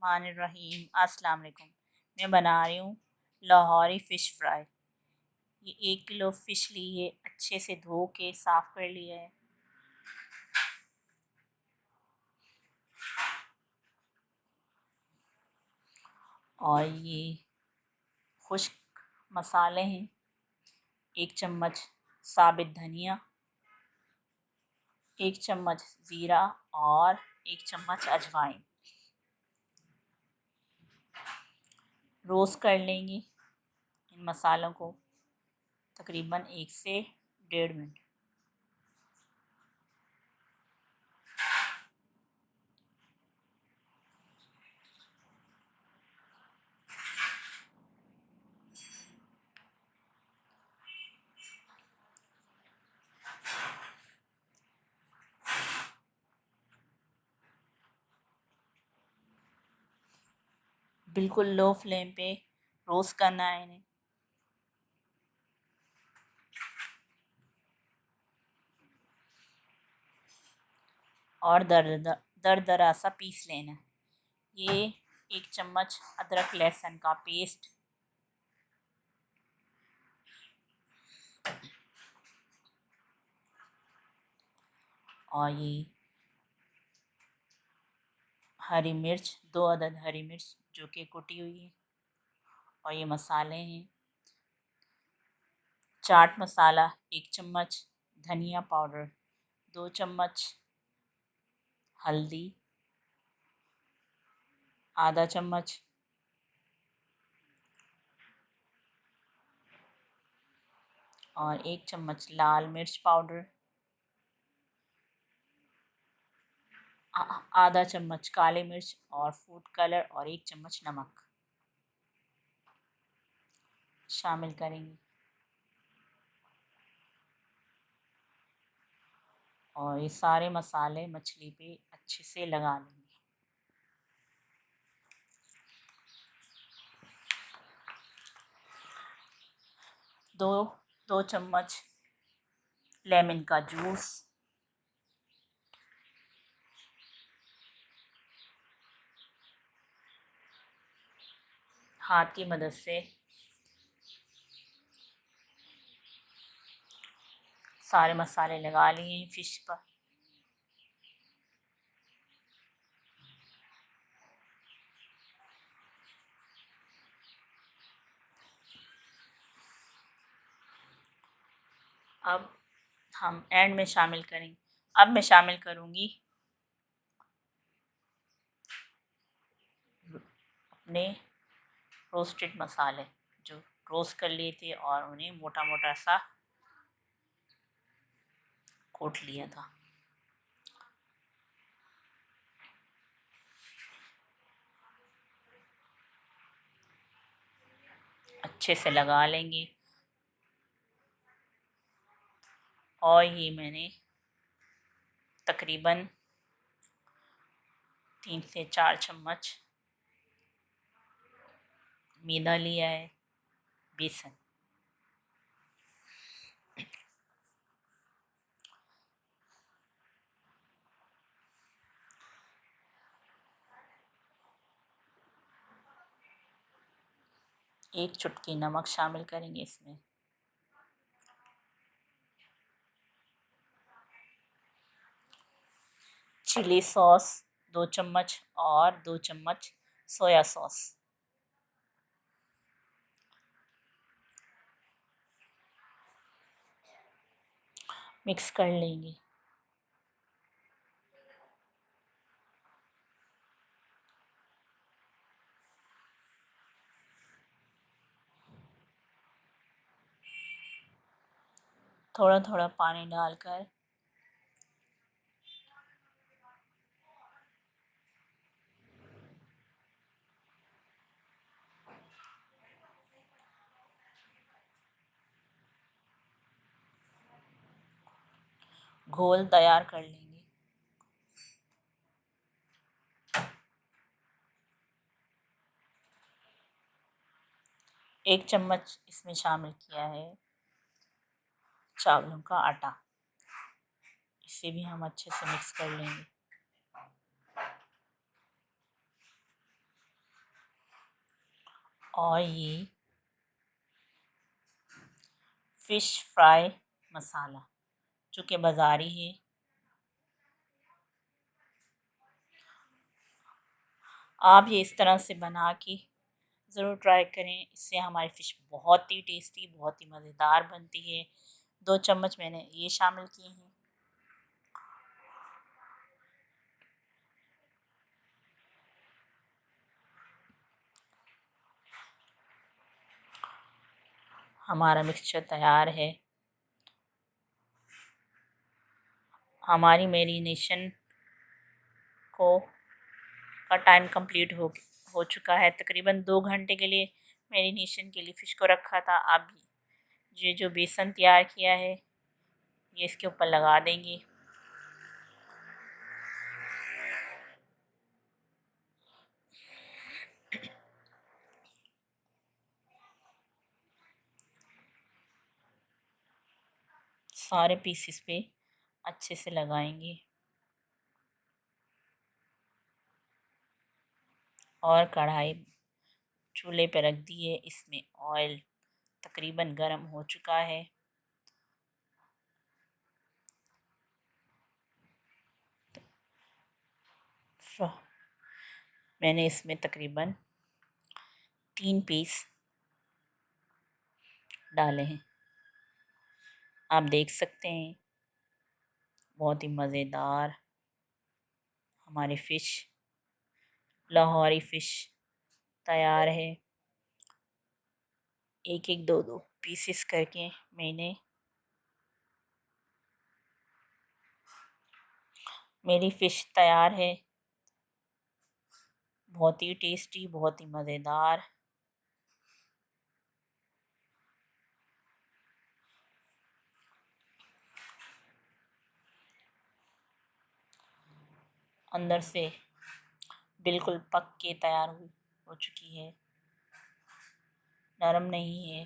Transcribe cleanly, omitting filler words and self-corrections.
बिस्मिल्लाहिर्रहमानिर्रहीम। अस्सलाम वालेकुम। मैं बना रही हूँ लाहौरी फ़िश फ्राई। ये 1 किलो फ़िश ली है, अच्छे से धो के साफ़ कर लिया है। और ये खुश्क मसाले हैं, 1 चम्मच साबित धनिया, 1 चम्मच ज़ीरा और 1 चम्मच अजवाइन। रोस्ट कर लेंगे इन मसालों को तकरीबन 1 से 1.5 मिनट। बिल्कुल लो फ्लेम पे रोस्ट करना है इन्हें। और दरदरा सा पीस लेना है। ये 1 चम्मच अदरक लहसुन का पेस्ट, और ये हरी मिर्च, 2 अदद हरी मिर्च जो कि कुटी हुई है, और ये मसाले हैं। चाट मसाला 1 चम्मच, धनिया पाउडर 2 चम्मच, हल्दी आधा चम्मच, और 1 चम्मच लाल मिर्च पाउडर, आधा चम्मच काली मिर्च और फूड कलर, और 1 चम्मच नमक शामिल करेंगे। और ये सारे मसाले मछली पे अच्छे से लगा लेंगे। दो चम्मच लेमन का जूस, हाथ की मदद से सारे मसाले लगा लिए हैं फ़िश पर। अब हम एंड में शामिल करेंगे। अब मैं शामिल करूँगी अपने रोस्टेड मसाले, जो रोस्ट कर लिए थे और उन्हें मोटा मोटा सा कूट लिया था। अच्छे से लगा लेंगे। और ये मैंने तकरीबन 3 से 4 चम्मच मैदा लिया है, बेसन। एक चुटकी नमक शामिल करेंगे इसमें। चिली सॉस 2 चम्मच और 2 चम्मच सोया सॉस। मिक्स कर लेंगे। थोड़ा थोड़ा पानी डालकर घोल तैयार कर लेंगे। 1 चम्मच इसमें शामिल किया है चावलों का आटा। इसे भी हम अच्छे से मिक्स कर लेंगे। और ये फ़िश फ्राई मसाला जो कि बाज़ारी है। आप ये इस तरह से बना के ज़रूर ट्राई करें। इससे हमारी फ़िश बहुत ही टेस्टी, बहुत ही मज़ेदार बनती है। 2 चम्मच मैंने ये शामिल किए हैं। हमारा मिक्सचर तैयार है। हमारी मैरिनेशन को का टाइम कंप्लीट हो चुका है। तकरीबन 2 घंटे के लिए मैरिनेशन के लिए फ़िश को रखा था। अब ये जो बेसन तैयार किया है ये इसके ऊपर लगा देंगे। सारे पीसेस पे अच्छे से लगाएंगे और कढ़ाई चूल्हे पर रख दी है। इसमें ऑयल तकरीबन गर्म हो चुका है। मैंने इसमें तकरीबन 3 पीस डाले हैं। आप देख सकते हैं बहुत ही मज़ेदार हमारी फ़िश लाहौरी फ़िश तैयार है। एक एक दो दो पीसेस करके मैंने मेरी फ़िश तैयार है। बहुत ही टेस्टी, बहुत ही मज़ेदार। अंदर से बिल्कुल पक के तैयार हो चुकी है, नरम नहीं है।